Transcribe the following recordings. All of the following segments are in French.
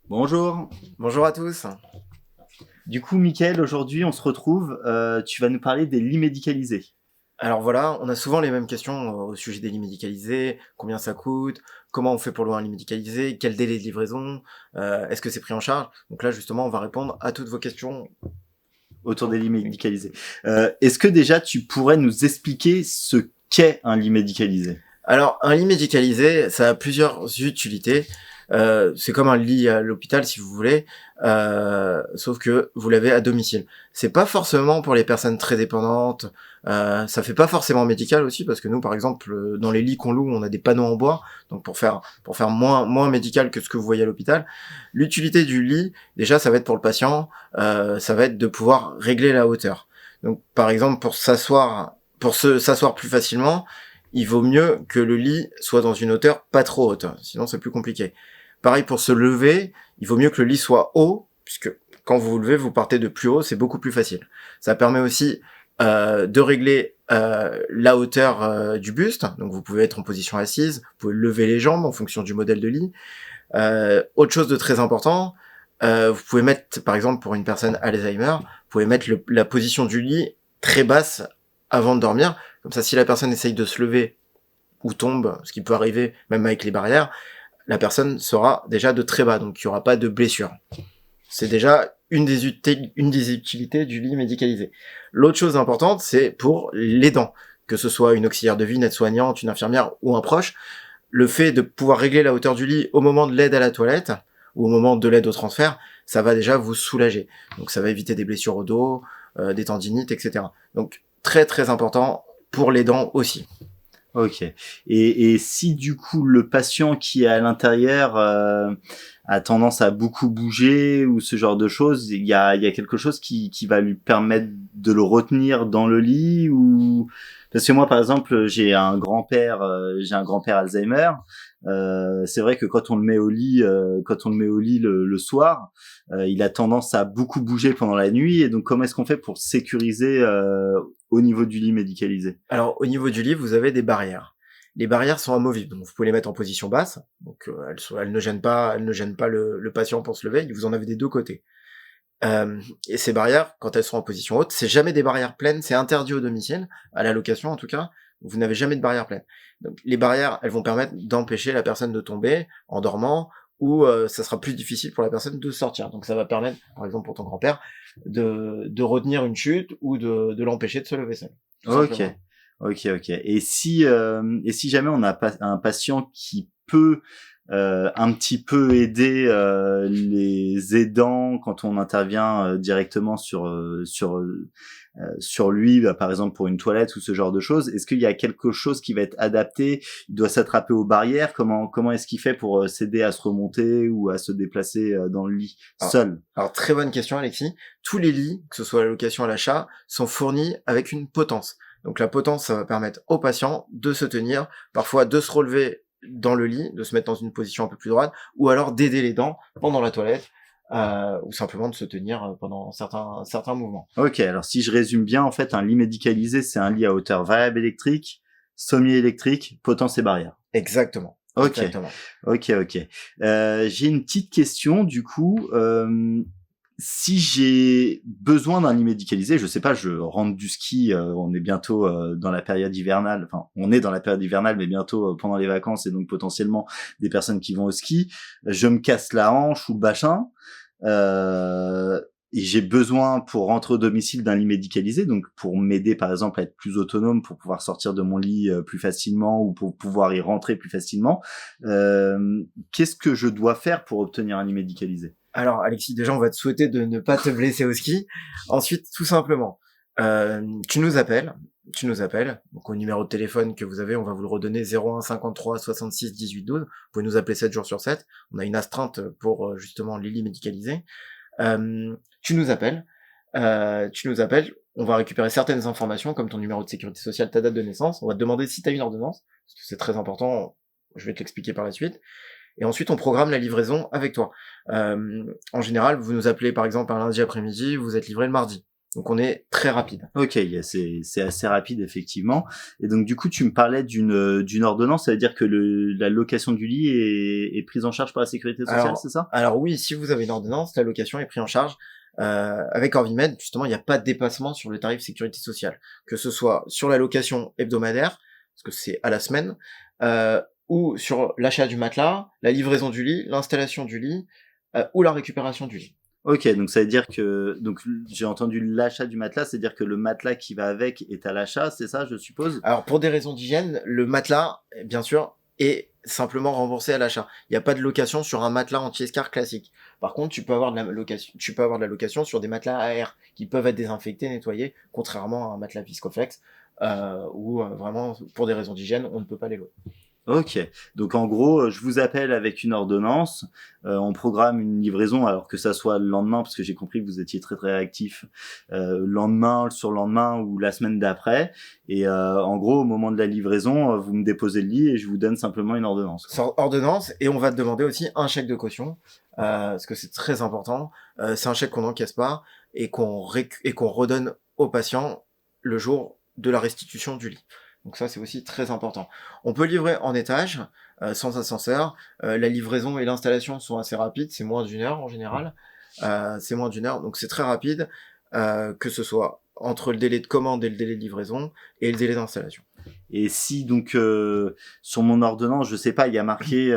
Bonjour. Bonjour à tous. Du coup, Mickaël, aujourd'hui, on se retrouve. Tu vas nous parler des lits médicalisés. Alors voilà, on a souvent les mêmes questions au sujet des lits médicalisés, combien ça coûte, comment on fait pour louer un lit médicalisé, quel délai de livraison, est-ce que c'est pris en charge. Donc là justement, on va répondre à toutes vos questions. Autour des Donc, lits médicalisés. Est-ce que déjà, tu pourrais nous expliquer ce qu'est un lit médicalisé? alors un lit médicalisé, ça a plusieurs utilités. C'est comme un lit à l'hôpital si vous voulez, sauf que vous l'avez à domicile. C'est pas forcément pour les personnes très dépendantes, ça fait pas forcément médical aussi parce que nous par exemple dans les lits qu'on loue on a des panneaux en bois, donc pour faire moins médical que ce que vous voyez à l'hôpital. L'utilité du lit déjà ça va être pour le patient, ça va être de pouvoir régler la hauteur. Donc par exemple s'asseoir plus facilement, il vaut mieux que le lit soit dans une hauteur pas trop haute, sinon c'est plus compliqué. Pareil pour se lever, il vaut mieux que le lit soit haut, puisque quand vous vous levez, vous partez de plus haut, c'est beaucoup plus facile. Ça permet aussi de régler la hauteur du buste, donc vous pouvez être en position assise, vous pouvez lever les jambes en fonction du modèle de lit. Autre chose de très important, vous pouvez mettre, par exemple pour une personne Alzheimer, vous pouvez mettre la position du lit très basse avant de dormir, comme ça si la personne essaye de se lever ou tombe, ce qui peut arriver même avec les barrières, la personne sera déjà de très bas, donc il n'y aura pas de blessure. C'est déjà une des utilités du lit médicalisé. L'autre chose importante, c'est pour les dents, que ce soit une auxiliaire de vie, une aide-soignante, une infirmière ou un proche, le fait de pouvoir régler la hauteur du lit au moment de l'aide à la toilette ou au moment de l'aide au transfert, ça va déjà vous soulager. Donc ça va éviter des blessures au dos, des tendinites, etc. Donc très très important pour les dents aussi. Ok. Et si du coup le patient qui est à l'intérieur a tendance à beaucoup bouger ou ce genre de choses, il y a quelque chose qui va lui permettre de le retenir dans le lit ou parce que moi par exemple j'ai un grand-père Alzheimer. C'est vrai que quand on le met au lit le soir, il a tendance à beaucoup bouger pendant la nuit et donc comment est-ce qu'on fait pour sécuriser au niveau du lit médicalisé? Alors, au niveau du lit, vous avez des barrières. Les barrières sont amovibles, donc vous pouvez les mettre en position basse, donc elles ne gênent pas le patient pour se lever, vous en avez des deux côtés. Et ces barrières, quand elles sont en position haute, c'est jamais des barrières pleines, c'est interdit au domicile, à la location en tout cas, vous n'avez jamais de barrières pleines. Donc les barrières, elles vont permettre d'empêcher la personne de tomber en dormant, ou ça sera plus difficile pour la personne de sortir. Donc ça va permettre, par exemple pour ton grand-père, de retenir une chute ou de l'empêcher de se lever seul, tout Ok, simplement. ok. Et si jamais on a un patient qui peut un petit peu aider les aidants quand on intervient directement sur lui, bah, par exemple pour une toilette ou ce genre de choses, est-ce qu'il y a quelque chose qui va être adapté? Il doit s'attraper aux barrières? Comment est-ce qu'il fait pour s'aider à se remonter ou à se déplacer dans le lit Alors, seul? alors, très bonne question Alexis. Tous les lits, que ce soit à la location à l'achat, sont fournis avec une potence. Donc la potence, ça va permettre au patient de se tenir, parfois de se relever dans le lit, de se mettre dans une position un peu plus droite, ou alors d'aider les dents pendant la toilette, ou simplement de se tenir pendant certains mouvements. Ok, alors si je résume bien, en fait, un lit médicalisé, c'est un lit à hauteur variable électrique, sommier électrique, potence et barrière. Exactement. Ok, Exactement. ok. J'ai une petite question, du coup. Si j'ai besoin d'un lit médicalisé, je sais pas, je rentre du ski, on est bientôt dans la période hivernale, enfin, on est dans la période hivernale, mais bientôt pendant les vacances, et donc potentiellement des personnes qui vont au ski, je me casse la hanche ou le bachin. Euh, et j'ai besoin pour rentrer au domicile d'un lit médicalisé, donc pour m'aider par exemple à être plus autonome, pour pouvoir sortir de mon lit plus facilement ou pour pouvoir y rentrer plus facilement. Qu'est-ce que je dois faire pour obtenir un lit médicalisé? Alors Alexis, déjà on va te souhaiter de ne pas te blesser au ski. Ensuite, tout simplement, tu nous appelles, donc au numéro de téléphone que vous avez, on va vous le redonner 01 53 66 18 12. Vous pouvez nous appeler 7 jours sur 7. On a une astreinte pour justement Lily médicalisée. Tu nous appelles, on va récupérer certaines informations comme ton numéro de sécurité sociale, ta date de naissance. On va te demander si tu as une ordonnance, parce que c'est très important. Je vais te l'expliquer par la suite. Et ensuite, on programme la livraison avec toi. En général, vous nous appelez par exemple un lundi après-midi, vous êtes livré le mardi. Donc on est très rapide. Ok, c'est assez rapide effectivement. Et donc du coup, tu me parlais d'une ordonnance, ça veut dire que la location du lit est prise en charge par la sécurité sociale, c'est ça? Alors oui, si vous avez une ordonnance, la location est prise en charge. Avec Orvimed, justement, il n'y a pas de dépassement sur le tarif sécurité sociale, que ce soit sur la location hebdomadaire, parce que c'est à la semaine, ou sur l'achat du matelas, la livraison du lit, l'installation du lit, ou la récupération du lit. Ok, donc ça veut dire que donc j'ai entendu l'achat du matelas, c'est-à-dire que le matelas qui va avec est à l'achat, c'est ça, je suppose? Alors pour des raisons d'hygiène, le matelas, bien sûr, est simplement remboursé à l'achat. Il n'y a pas de location sur un matelas anti-escar classique. Par contre, tu peux avoir de la location sur des matelas à air qui peuvent être désinfectés, nettoyés, contrairement à un matelas Viscoflex, où vraiment, pour des raisons d'hygiène, on ne peut pas les louer. Ok, donc en gros, je vous appelle avec une ordonnance, on programme une livraison, alors que ça soit le lendemain, parce que j'ai compris que vous étiez très très réactif, le lendemain, le surlendemain ou la semaine d'après, et en gros, au moment de la livraison, vous me déposez le lit et je vous donne simplement une ordonnance. Sans ordonnance, et on va te demander aussi un chèque de caution, parce que c'est très important. C'est un chèque qu'on n'encaisse pas et qu'on redonne au patient le jour de la restitution du lit. Donc ça, c'est aussi très important. On peut livrer en étage, sans ascenseur. La livraison et l'installation sont assez rapides, c'est moins d'une heure en général. C'est moins d'une heure, donc c'est très rapide, que ce soit entre le délai de commande et le délai de livraison, et le délai d'installation. Et si donc sur mon ordonnance, je sais pas, il y a marqué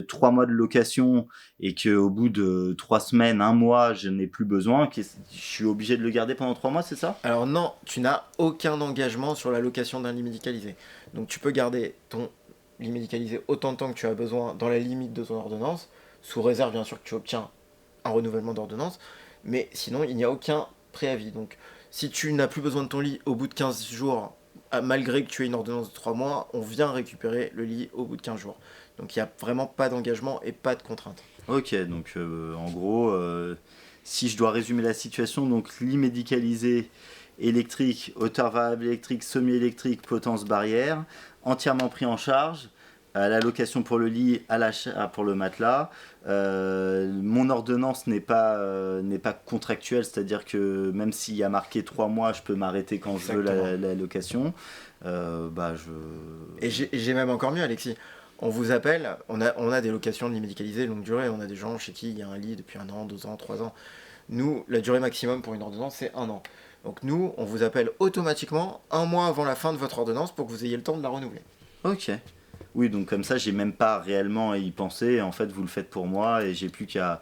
3 mois de location et que au bout de 3 semaines, 1 mois, je n'ai plus besoin, je suis obligé de le garder pendant 3 mois, c'est ça? Alors non, tu n'as aucun engagement sur la location d'un lit médicalisé. Donc tu peux garder ton lit médicalisé autant de temps que tu as besoin dans la limite de ton ordonnance, sous réserve bien sûr que tu obtiens un renouvellement d'ordonnance, mais sinon il n'y a aucun préavis. Donc si tu n'as plus besoin de ton lit au bout de 15 jours, malgré que tu aies une ordonnance de 3 mois, on vient récupérer le lit au bout de 15 jours. Donc il n'y a vraiment pas d'engagement et pas de contrainte. Ok, donc en gros, si je dois résumer la situation, donc lit médicalisé, électrique, hauteur variable électrique, semi-électrique, potence barrière, entièrement pris en charge, à la location pour le lit, à l'achat pour le matelas. Mon ordonnance n'est pas contractuelle, c'est-à-dire que même s'il y a marqué 3 mois, je peux m'arrêter quand je veux la location. Et j'ai même encore mieux, Alexis. On vous appelle, on a des locations de lit médicalisé longue durée, on a des gens chez qui il y a un lit depuis 1 an, 2 ans, 3 ans. Nous, la durée maximum pour une ordonnance, c'est 1 an. Donc nous, on vous appelle automatiquement 1 mois avant la fin de votre ordonnance pour que vous ayez le temps de la renouveler. Ok. Oui, donc comme ça, j'ai même pas réellement à y penser. En fait, vous le faites pour moi et j'ai plus qu'à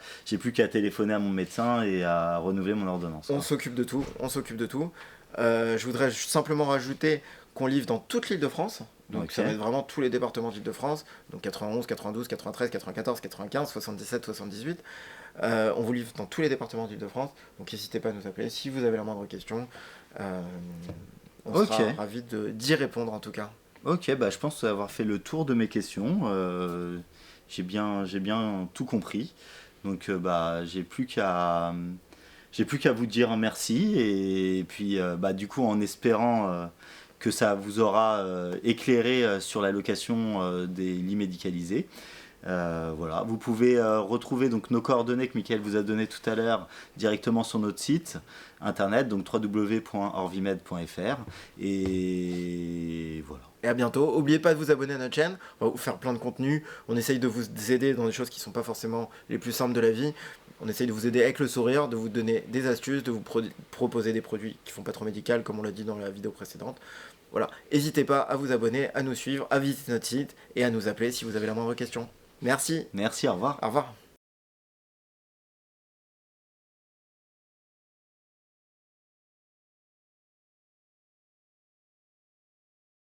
téléphoner à mon médecin et à renouveler mon ordonnance. On s'occupe de tout, on s'occupe de tout. Je voudrais simplement rajouter qu'on livre dans toute l'Île-de-France. Donc Ok. ça va être vraiment tous les départements d'Île-de-France. Donc 91, 92, 93, 94, 95, 77, 78. On vous livre dans tous les départements d'Île-de-France. Donc n'hésitez pas à nous appeler si vous avez la moindre question. On sera ravis d'y répondre en tout cas. Ok, bah je pense avoir fait le tour de mes questions. J'ai bien tout compris. Donc bah j'ai plus qu'à vous dire merci et puis bah du coup en espérant que ça vous aura éclairé sur la location des lits médicalisés. Voilà, vous pouvez retrouver donc nos coordonnées que Mickaël vous a données tout à l'heure directement sur notre site internet, donc www.orvimed.fr. Et voilà. Et à bientôt. N'oubliez pas de vous abonner à notre chaîne. On va vous faire plein de contenus. On essaye de vous aider dans des choses qui ne sont pas forcément les plus simples de la vie. On essaye de vous aider avec le sourire, de vous donner des astuces, de vous proposer des produits qui ne font pas trop médical, comme on l'a dit dans la vidéo précédente. Voilà. N'hésitez pas à vous abonner, à nous suivre, à visiter notre site et à nous appeler si vous avez la moindre question. Merci. Merci, au revoir. Au revoir.